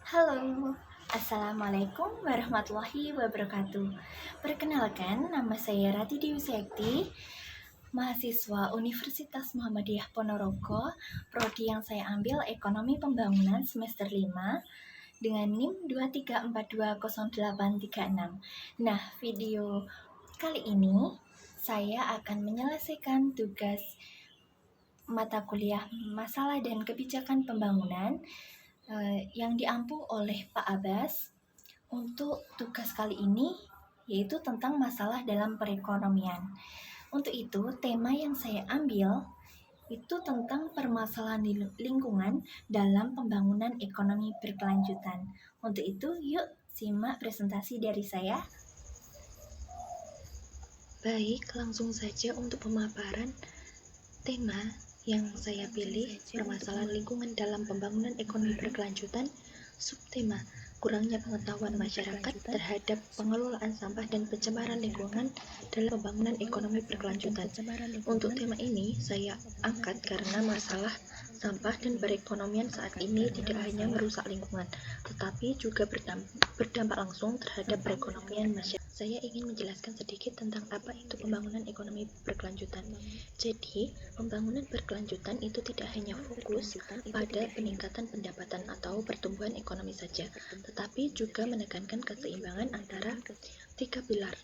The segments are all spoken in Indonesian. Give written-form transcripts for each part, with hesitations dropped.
Halo, Assalamualaikum warahmatullahi wabarakatuh. Perkenalkan, nama saya Rati Dewi Sekti, mahasiswa Universitas Muhammadiyah Ponorogo. Prodi yang saya ambil Ekonomi Pembangunan semester 5 dengan NIM 2342086. Nah, video kali ini saya akan menyelesaikan tugas mata kuliah Masalah dan Kebijakan Pembangunan yang diampu oleh Pak Abbas. Untuk tugas kali ini yaitu tentang masalah dalam perekonomian. Untuk itu, tema yang saya ambil itu tentang permasalahan lingkungan dalam pembangunan ekonomi berkelanjutan. Untuk itu, yuk simak presentasi dari saya. Baik, langsung saja untuk pemaparan tema yang saya pilih, permasalahan lingkungan dalam pembangunan ekonomi berkelanjutan. Subtema, kurangnya pengetahuan masyarakat terhadap pengelolaan sampah dan pencemaran lingkungan dalam pembangunan ekonomi berkelanjutan. Untuk tema ini saya angkat karena masalah sampah dan perekonomian saat ini tidak hanya merusak lingkungan, tetapi juga berdampak langsung terhadap perekonomian masyarakat. Saya ingin menjelaskan sedikit tentang apa itu pembangunan ekonomi berkelanjutan. Jadi, pembangunan berkelanjutan itu tidak hanya fokus pada peningkatan pendapatan atau pertumbuhan ekonomi saja, tetapi juga menekankan keseimbangan antara tiga pilar.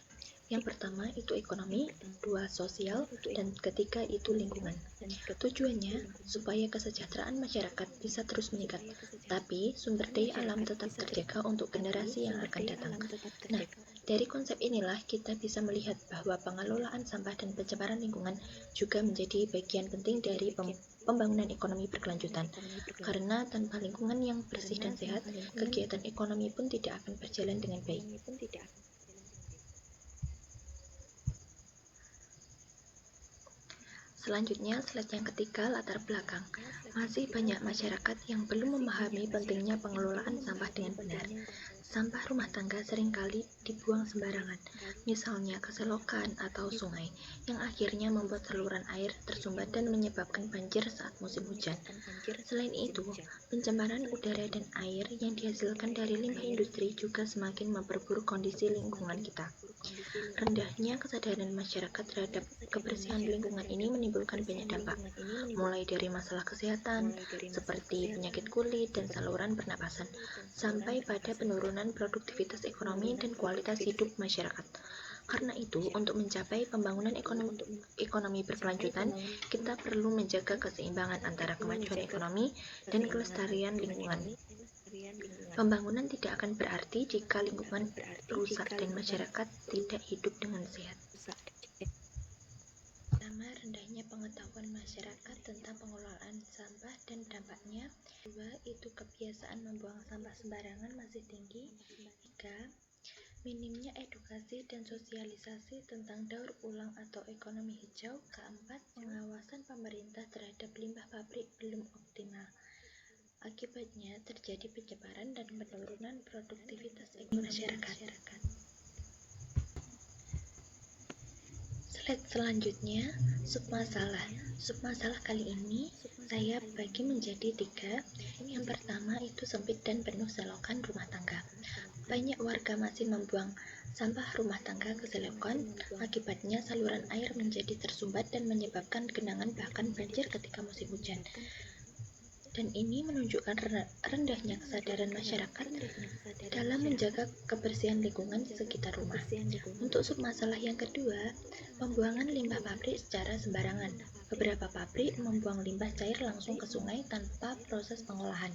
Yang pertama itu ekonomi, dua sosial, dan ketiga itu lingkungan. Tujuannya supaya kesejahteraan masyarakat bisa terus meningkat, tapi sumber daya alam tetap terjaga untuk generasi yang akan datang. Nah, dari konsep inilah kita bisa melihat bahwa pengelolaan sampah dan pencemaran lingkungan juga menjadi bagian penting dari pembangunan ekonomi berkelanjutan. Karena tanpa lingkungan yang bersih dan sehat, kegiatan ekonomi pun tidak akan berjalan dengan baik. Selanjutnya, slide yang ketiga, latar belakang. Masih banyak masyarakat yang belum memahami pentingnya pengelolaan sampah dengan benar. Sampah rumah tangga seringkali dibuang sembarangan, misalnya ke selokan atau sungai, yang akhirnya membuat saluran air tersumbat dan menyebabkan banjir saat musim hujan. Selain itu, pencemaran udara dan air yang dihasilkan dari limbah industri juga semakin memperburuk kondisi lingkungan kita. Rendahnya kesadaran masyarakat terhadap kebersihan lingkungan ini menimbulkan banyak dampak, mulai dari masalah kesehatan, seperti penyakit kulit dan saluran pernapasan, sampai pada penurunan produktivitas ekonomi dan kualitas hidup masyarakat. Karena itu, untuk mencapai pembangunan ekonomi berkelanjutan, kita perlu menjaga keseimbangan antara kemajuan ekonomi dan kelestarian lingkungan. Pembangunan tidak akan berarti jika lingkungan rusak dan masyarakat tidak hidup dengan sehat. Pertama, rendahnya pengetahuan masyarakat tentang pengelolaan sampah dan dampaknya. Dua, itu kebiasaan membuang sampah sembarangan masih tinggi. Tiga, minimnya edukasi dan sosialisasi tentang daur ulang atau ekonomi hijau. Keempat, pengawasan pemerintah terhadap limbah pabrik belum optimal. Akibatnya terjadi penyebaran dan penurunan produktivitas ekonomi masyarakat. Slide selanjutnya, submasalah. Submasalah kali ini saya bagi menjadi tiga. Yang pertama itu sempit dan penuh selokan rumah tangga. Banyak warga masih membuang sampah rumah tangga ke selokan, akibatnya saluran air menjadi tersumbat dan menyebabkan genangan bahkan banjir ketika musim hujan. Dan ini menunjukkan rendahnya kesadaran masyarakat dalam menjaga kebersihan lingkungan di sekitar rumah. Untuk submasalah yang kedua, pembuangan limbah pabrik secara sembarangan. Beberapa pabrik membuang limbah cair langsung ke sungai tanpa proses pengolahan,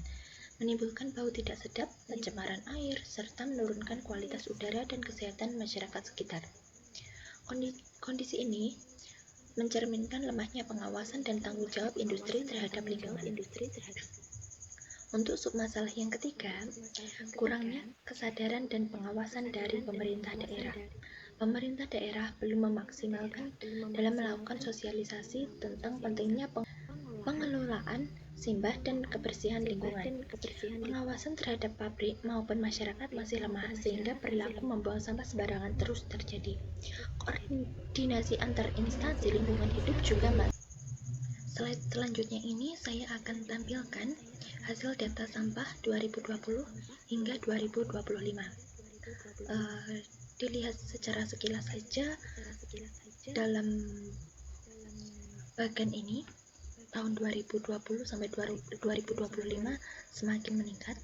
menimbulkan bau tidak sedap, pencemaran air, serta menurunkan kualitas udara dan kesehatan masyarakat sekitar. Kondisi ini mencerminkan lemahnya pengawasan dan tanggung jawab industri terhadap lingkungan. Untuk submasalah yang ketiga, kurangnya kesadaran dan pengawasan dari pemerintah daerah. Pemerintah daerah belum memaksimalkan dalam melakukan sosialisasi tentang pentingnya pengelolaan limbah dan kebersihan lingkungan. Pengawasan terhadap pabrik maupun masyarakat masih lemah, sehingga perilaku membuang sampah sembarangan terus terjadi. Koordinasi antar instansi lingkungan hidup juga masih. slide selanjutnya ini saya akan tampilkan hasil data sampah 2020 hingga 2025. Dilihat secara sekilas saja dalam bagian ini tahun 2020 sampai 2025 semakin meningkat.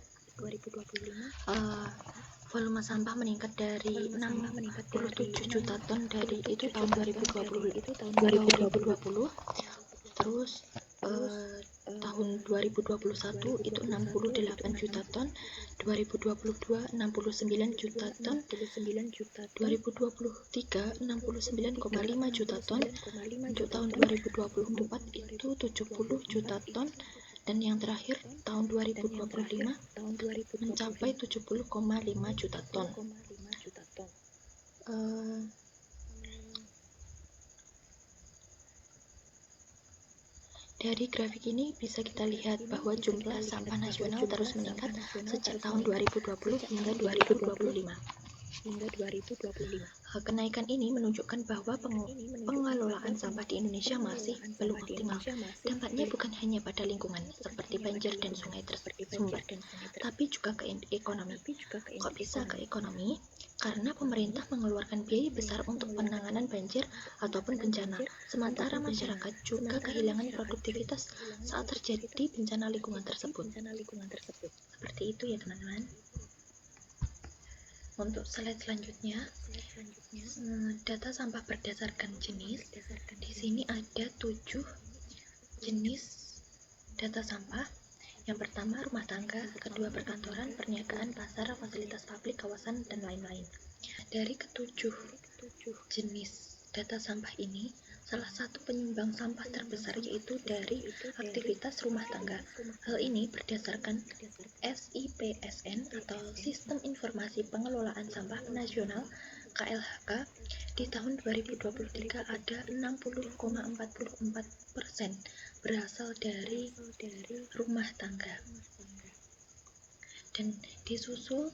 Volume sampah meningkat dari 67 juta ton dari itu tahun 2020, terus tahun 2021 itu 68 juta ton, 2022 69 juta ton, 2023 69,5 juta ton, untuk tahun 2024 itu 70 juta ton, dan yang terakhir tahun 2025 mencapai 70,5 juta ton. Dari grafik ini bisa kita lihat bahwa jumlah sampah nasional terus meningkat sejak tahun 2020 hingga 2025. Kenaikan ini menunjukkan bahwa pengelolaan sampah di Indonesia masih belum optimal. Dampaknya bukan hanya pada lingkungan seperti banjir dan sungai tersumber, tapi juga ke ekonomi. Kok bisa ke ekonomi? Karena pemerintah mengeluarkan biaya besar untuk penanganan banjir ataupun bencana, sementara masyarakat juga kehilangan produktivitas saat terjadi bencana lingkungan tersebut. Seperti itu ya teman-teman. Untuk slide selanjutnya, data sampah berdasarkan jenis. Di sini ada 7 jenis data sampah. Yang pertama rumah tangga, kedua perkantoran, perniagaan, pasar, fasilitas publik, kawasan, dan lain-lain. Dari ketujuh jenis data sampah ini, salah satu penyumbang sampah terbesar yaitu dari aktivitas rumah tangga. Hal ini berdasarkan SIPSN atau Sistem Informasi Pengelolaan Sampah Nasional KLHK. Di tahun 2023 ada 60,44% berasal dari rumah tangga, dan disusul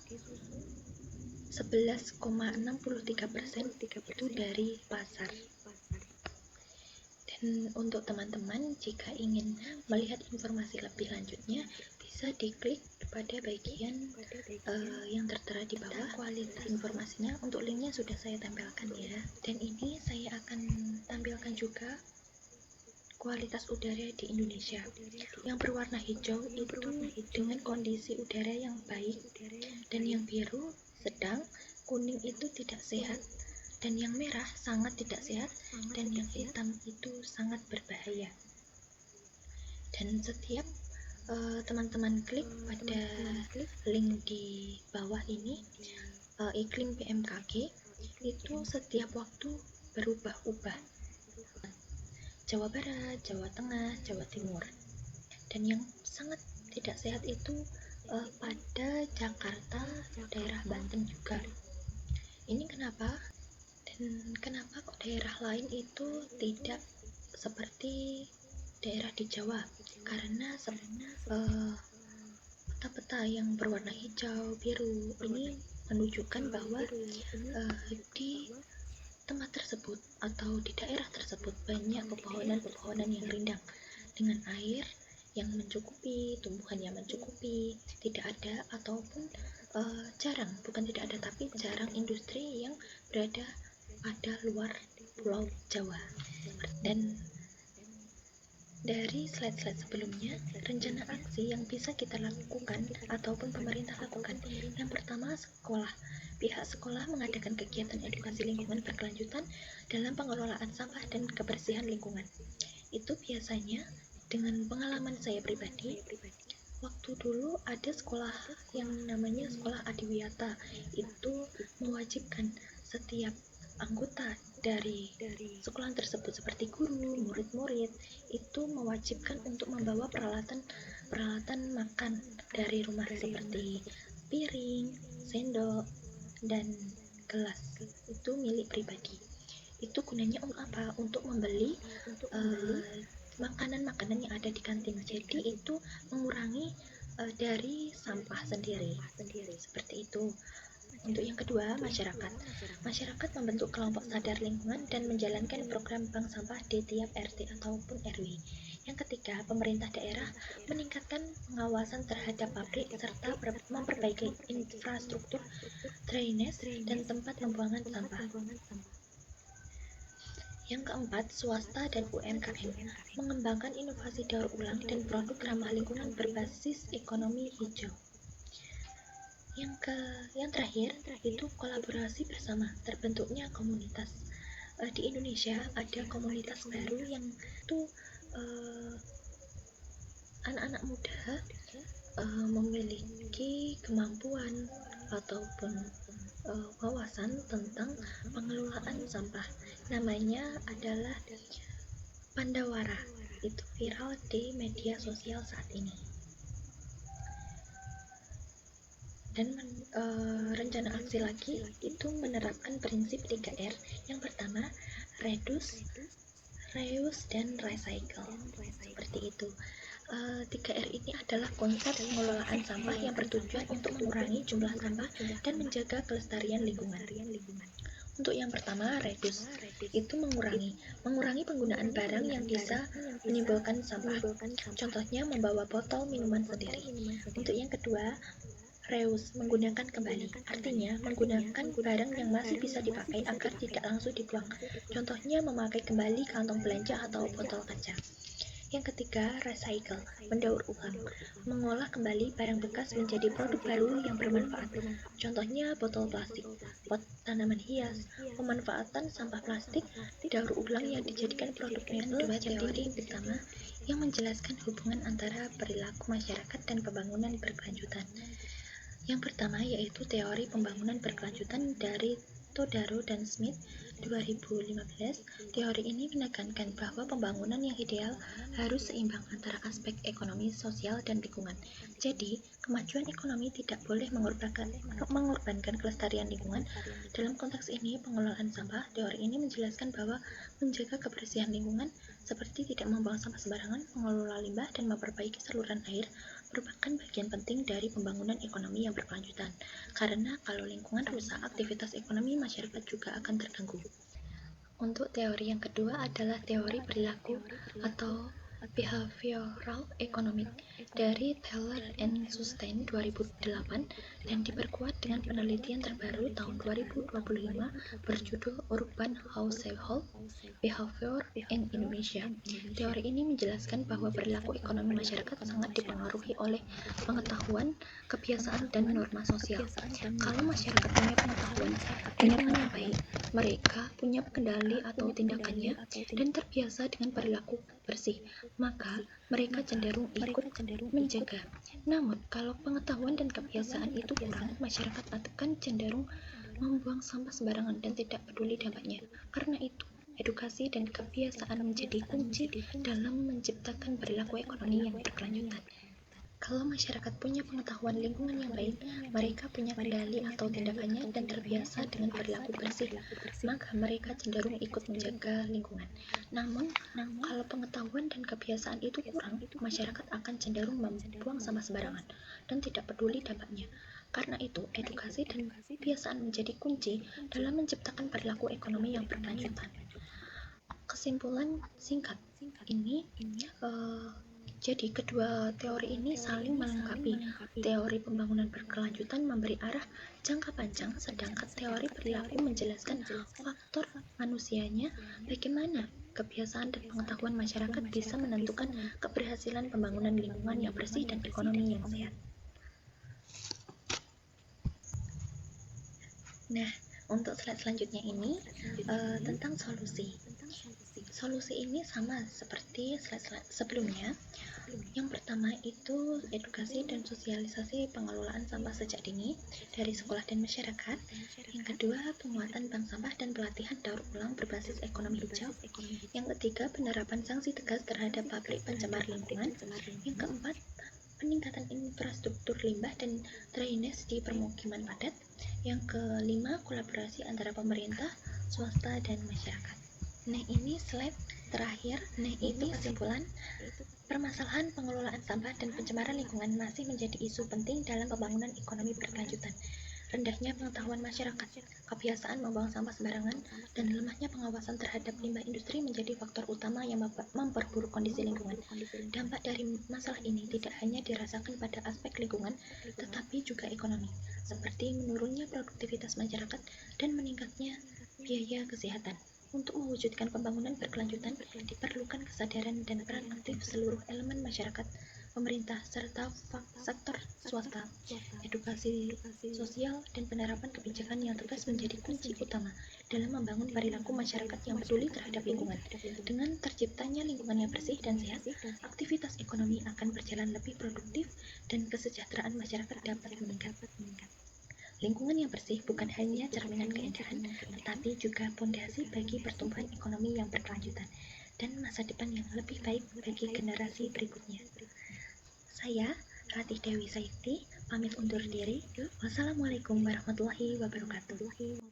11,63% itu dari pasar. Dan untuk teman-teman jika ingin melihat informasi lebih lanjutnya, bisa diklik pada bagian yang tertera di bawah kualitas informasinya. Untuk linknya sudah saya tempelkan ya. Dan ini saya akan tampilkan juga kualitas udara di Indonesia. Yang berwarna hijau itu dengan kondisi udara yang baik, dan yang biru sedang, kuning itu tidak sehat, dan yang merah sangat tidak sehat, dan yang hitam itu sangat berbahaya. Dan setiap teman-teman klik pada link di bawah ini, iklim BMKG itu setiap waktu berubah-ubah. Jawa Barat, Jawa Tengah, Jawa Timur. Dan yang sangat tidak sehat itu pada Jakarta, daerah Banten juga. Ini kenapa? Dan kenapa kok daerah lain itu tidak seperti daerah di Jawa? Karena peta-peta yang berwarna hijau, biru ini menunjukkan bahwa di tempat tersebut atau di daerah tersebut banyak pepohonan yang rindang dengan air yang mencukupi, tumbuhan yang mencukupi, tidak ada ataupun jarang, bukan tidak ada tapi jarang industri yang berada pada luar Pulau Jawa. Dan dari slide-slide sebelumnya, rencana aksi yang bisa kita lakukan ataupun pemerintah lakukan. Yang pertama, sekolah. Pihak sekolah mengadakan kegiatan edukasi lingkungan berkelanjutan dalam pengelolaan sampah dan kebersihan lingkungan. Itu biasanya dengan pengalaman saya pribadi, waktu dulu ada sekolah yang namanya Sekolah Adiwiyata, itu mewajibkan setiap anggota dari sekolah tersebut seperti guru, murid-murid itu mewajibkan untuk membawa peralatan makan dari rumah seperti piring, sendok, dan gelas. Itu milik pribadi. Itu gunanya untuk apa? Untuk membeli makanan-makanan yang ada di kantin. Jadi itu mengurangi dari sampah sendiri. Seperti itu. Untuk yang kedua, masyarakat. Masyarakat membentuk kelompok sadar lingkungan dan menjalankan program bank sampah di tiap RT ataupun RW. Yang ketiga, pemerintah daerah meningkatkan pengawasan terhadap pabrik serta memperbaiki infrastruktur drainase dan tempat pembuangan sampah. Yang keempat, swasta dan UMKM mengembangkan inovasi daur ulang dan produk ramah lingkungan berbasis ekonomi hijau. Yang terakhir itu kolaborasi bersama, terbentuknya komunitas. Di Indonesia ada komunitas baru yang itu anak-anak muda memiliki kemampuan ataupun wawasan tentang pengelolaan sampah. Namanya adalah Pandawara. Itu viral di media sosial saat ini. Dan rencana aksi lagi itu menerapkan prinsip 3R. Yang pertama, reduce, reuse, dan recycle. Seperti itu. 3R ini adalah konsep pengelolaan sampah yang bertujuan untuk mengurangi jumlah sampah dan menjaga kelestarian lingkungan. Untuk yang pertama, reduce, itu mengurangi penggunaan barang yang bisa menimbulkan sampah. Contohnya membawa botol minuman sendiri. Untuk yang kedua, reuse, menggunakan kembali, artinya menggunakan barang yang masih bisa dipakai agar tidak langsung dibuang. Contohnya memakai kembali kantong belanja atau botol kaca. Yang ketiga, recycle, mendaur ulang, mengolah kembali barang bekas menjadi produk baru yang bermanfaat. Contohnya botol plastik, pot tanaman hias, pemanfaatan sampah plastik, daur ulang yang dijadikan produk mebel. Dua teori utama yang menjelaskan hubungan antara perilaku masyarakat dan pembangunan berkelanjutan. Yang pertama yaitu teori pembangunan berkelanjutan dari Todaro dan Smith 2015. Teori ini menekankan bahwa pembangunan yang ideal harus seimbang antara aspek ekonomi, sosial, dan lingkungan. Jadi, kemajuan ekonomi tidak boleh mengorbankan kelestarian lingkungan. Dalam konteks ini, pengelolaan sampah, teori ini menjelaskan bahwa menjaga kebersihan lingkungan seperti tidak membuang sampah sembarangan, mengelola limbah, dan memperbaiki saluran air merupakan bagian penting dari pembangunan ekonomi yang berkelanjutan. Karena kalau lingkungan rusak, aktivitas ekonomi masyarakat juga akan terganggu. Untuk teori yang kedua adalah teori perilaku atau behavioral economic dari Taylor and Sustain 2008 dan diperkuat dengan penelitian terbaru tahun 2025 berjudul Urban Household Behavior in Indonesia. Teori ini menjelaskan bahwa perilaku ekonomi masyarakat sangat dipengaruhi oleh pengetahuan, kebiasaan, dan norma sosial. Kalau masyarakat punya pengetahuan yang baik, mereka punya kendali atau tindakannya dan terbiasa dengan perilaku bersih, maka mereka cenderung ikut menjaga. Namun, kalau pengetahuan dan kebiasaan itu kurang, masyarakat akan cenderung membuang sampah sembarangan dan tidak peduli dampaknya. Karena itu, edukasi dan kebiasaan menjadi kunci dalam menciptakan perilaku ekonomi yang berkelanjutan. Kalau masyarakat punya pengetahuan lingkungan yang baik, mereka punya kendali atau tindakannya dan terbiasa dengan perilaku bersih, maka mereka cenderung ikut menjaga lingkungan. Namun, kalau pengetahuan dan kebiasaan itu kurang, masyarakat akan cenderung membuang sampah sembarangan dan tidak peduli dampaknya. Karena itu, edukasi dan kebiasaan menjadi kunci dalam menciptakan perilaku ekonomi yang berkelanjutan. Kesimpulan singkat ini, jadi kedua teori ini saling melengkapi. Teori pembangunan berkelanjutan memberi arah jangka panjang, sedangkan teori perilaku menjelaskan faktor manusianya, bagaimana kebiasaan dan pengetahuan masyarakat bisa menentukan keberhasilan pembangunan lingkungan yang bersih dan ekonomi yang sehat. Nah, untuk slide selanjutnya ini tentang solusi. Solusi ini sama seperti slide sebelumnya. Yang pertama itu edukasi dan sosialisasi pengelolaan sampah sejak dini dari sekolah dan masyarakat. Yang kedua, penguatan bank sampah dan pelatihan daur ulang berbasis ekonomi hijau. Yang ketiga, penerapan sanksi tegas terhadap pabrik pencemar lingkungan. Yang keempat, peningkatan infrastruktur limbah dan drainase di permukiman padat. Yang kelima, kolaborasi antara pemerintah, swasta, dan masyarakat. Nah, ini slide terakhir. Nah, ini kesimpulan. Permasalahan pengelolaan sampah dan pencemaran lingkungan masih menjadi isu penting dalam pembangunan ekonomi berkelanjutan. rendahnya pengetahuan masyarakat, kebiasaan membuang sampah sembarangan, dan lemahnya pengawasan terhadap limbah industri menjadi faktor utama yang memperburuk kondisi lingkungan. Dampak dari masalah ini tidak hanya dirasakan pada aspek lingkungan, tetapi juga ekonomi, seperti menurunnya produktivitas masyarakat dan meningkatnya biaya kesehatan. Untuk mewujudkan pembangunan berkelanjutan, diperlukan kesadaran dan peran aktif seluruh elemen masyarakat, pemerintah, serta sektor swasta. Edukasi sosial dan penerapan kebijakan yang tegas menjadi kunci utama dalam membangun perilaku masyarakat yang peduli terhadap lingkungan. Dengan terciptanya lingkungan yang bersih dan sehat, aktivitas ekonomi akan berjalan lebih produktif dan kesejahteraan masyarakat dapat meningkat. Lingkungan yang bersih bukan hanya cerminan keindahan, tetapi juga pondasi bagi pertumbuhan ekonomi yang berkelanjutan dan masa depan yang lebih baik bagi generasi berikutnya. Saya, Ratih Dewi Saiti, pamit undur diri. Wassalamualaikum warahmatullahi wabarakatuh.